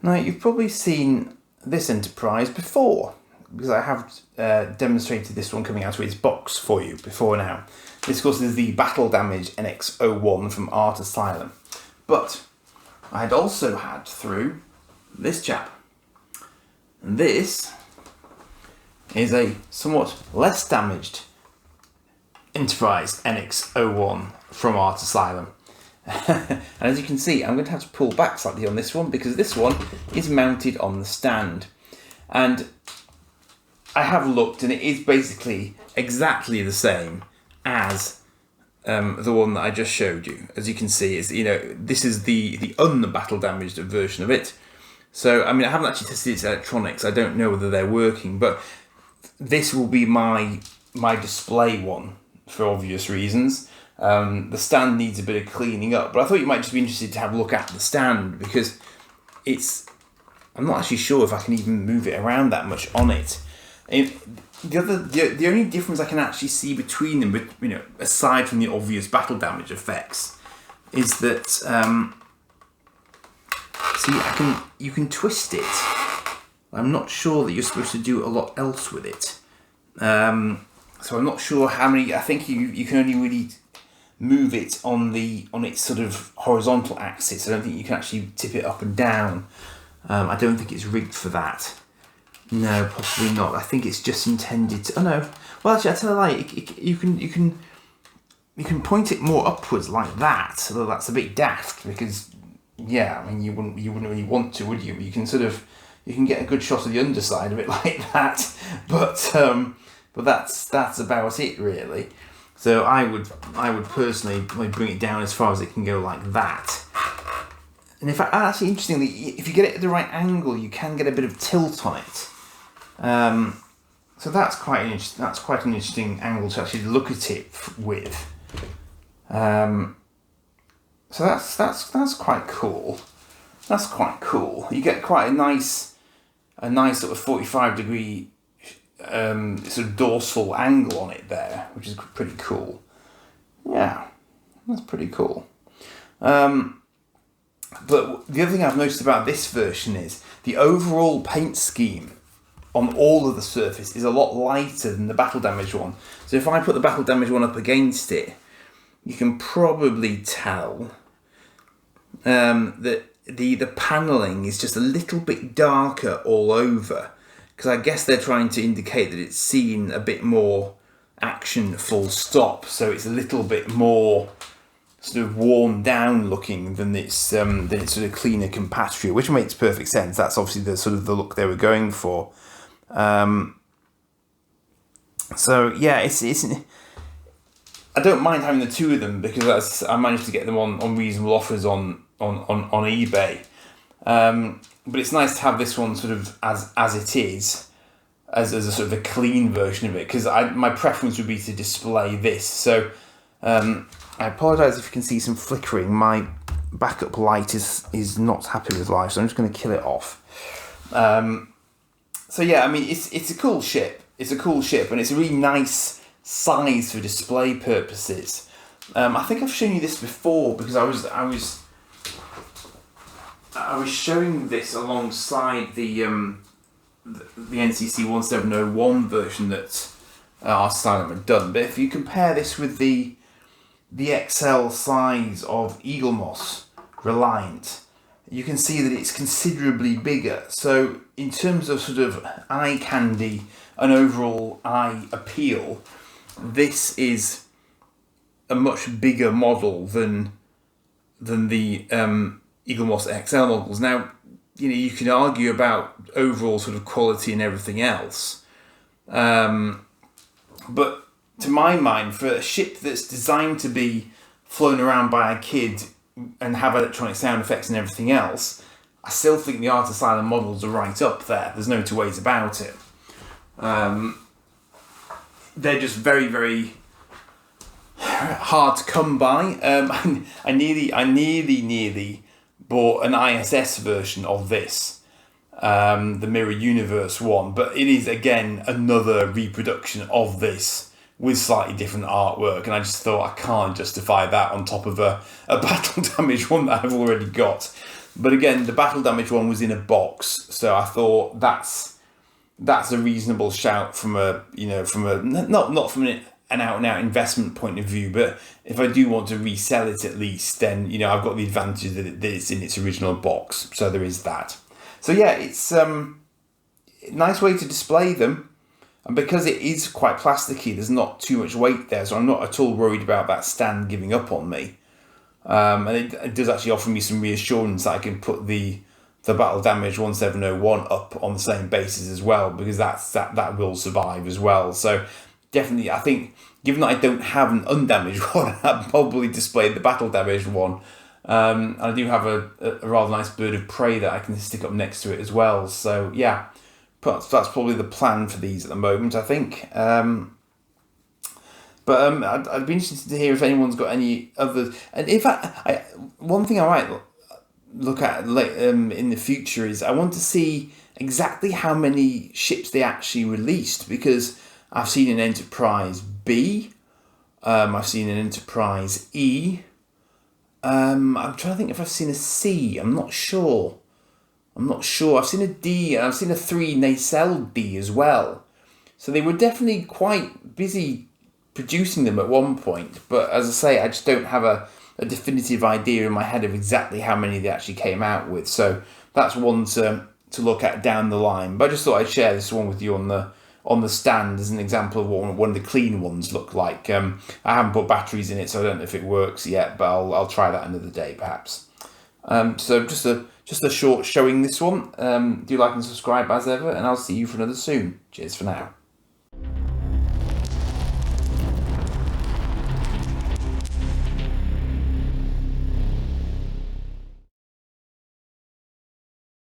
Now, you've probably seen this Enterprise before, because I have demonstrated this one coming out of its box for you before now. This, of course, is the battle damage NX-01 from Asylum. But I had also had through this chap. And this is a somewhat less damaged Enterprise NX-01 from Asylum. And as you can see, I'm going to have to pull back slightly on this one because this one is mounted on the stand. And I have looked, and it is basically exactly the same as the one that I just showed you. As you can see, is this is the unbattle damaged version of it. So I mean, I haven't actually tested its electronics. I don't know whether they're working, but this will be my display one for obvious reasons. The stand needs a bit of cleaning up, but I thought you might just be interested to have a look at the stand because I'm not actually sure if I can even move it around that much on it. The only difference I can actually see between them, aside from the obvious battle damage effects, is that you can twist it. I'm not sure that you're supposed to do a lot else with it. So I'm not sure how many. I think you can only really move it on its sort of horizontal axis. I don't think you can actually tip it up and down. I don't think it's rigged for that. No, possibly not. I think it's just intended to. Oh no. Well, actually, I tell a lie. You can point it more upwards like that. Although that's a bit daft because, yeah, I mean you wouldn't really want to, would you? You can get a good shot of the underside of it like that. But that's about it really. So I would personally bring it down as far as it can go like that. And in fact, actually, interestingly, if you get it at the right angle, you can get a bit of tilt on it. So that's quite an interesting angle to actually look at it with. So that's quite cool. That's quite cool. You get quite a nice sort of 45-degree sort of dorsal angle on it there, which is pretty cool. Yeah, that's pretty cool. But the other thing I've noticed about this version is the overall paint scheme on all of the surface is a lot lighter than the battle damage one. So if I put the battle damage one up against it, you can probably tell that the paneling is just a little bit darker all over, because I guess they're trying to indicate that it's seen a bit more action full stop, so it's a little bit more sort of worn down looking than its sort of cleaner compatriot, which makes perfect sense. That's obviously the sort of the look they were going for. So yeah, it's I don't mind having the two of them because I managed to get them on reasonable offers on eBay. But it's nice to have this one sort of as it is, as a sort of a clean version of it, because my preference would be to display this. So I apologise if you can see some flickering. My backup light is not happy with life, so I'm just going to kill it off. So yeah, I mean it's a cool ship. It's a cool ship, and it's a really nice size for display purposes. I think I've shown you this before because I was showing this alongside the NCC 1701 version that Asylum had done. But if you compare this with the XL size of Eagle Moss Reliant, you can see that it's considerably bigger. So in terms of sort of eye candy and overall eye appeal, this is a much bigger model than the Eagle Moss XL models. Now, you can argue about overall sort of quality and everything else, but to my mind, for a ship that's designed to be flown around by a kid and have electronic sound effects and everything else, I still think the Art Asylum models are right up there. There's no two ways about it. They're just very, very hard to come by. I nearly bought an ISS version of this, the Mirror Universe one, but it is again another reproduction of this with slightly different artwork, and I just thought I can't justify that on top of a battle damage one that I've already got. But again, the battle damage one was in a box, so I thought that's a reasonable shout from a not from an out and out investment point of view, but if I do want to resell it at least, then I've got the advantage that it's in its original box, so there is that. So yeah, it's a nice way to display them, and because it is quite plasticky, there's not too much weight there, so I'm not at all worried about that stand giving up on me. And it does actually offer me some reassurance that I can put the battle damage 1701 up on the same basis as well, because that will survive as well. So definitely, I think, given that I don't have an undamaged one, I'd probably display the battle damaged one. And I do have a rather nice bird of prey that I can stick up next to it as well. So yeah, that's probably the plan for these at the moment, I think. But I'd be interested to hear if anyone's got any others. And in fact, one thing I might look at in the future is I want to see exactly how many ships they actually released, because I've seen an Enterprise B, I've seen an Enterprise E, I'm trying to think if I've seen a C. I'm not sure. I've seen a D, and I've seen a 3 nacelle D as well. So they were definitely quite busy producing them at one point, but as I say, I just don't have a definitive idea in my head of exactly how many they actually came out with. So that's one to look at down the line. But I just thought I'd share this one with you on the stand as an example of what one of the clean ones look like. I haven't put batteries in it, so I don't know if it works yet, but I'll try that another day perhaps. So just a short showing this one. Do like and subscribe as ever, and I'll see you for another soon. Cheers for now.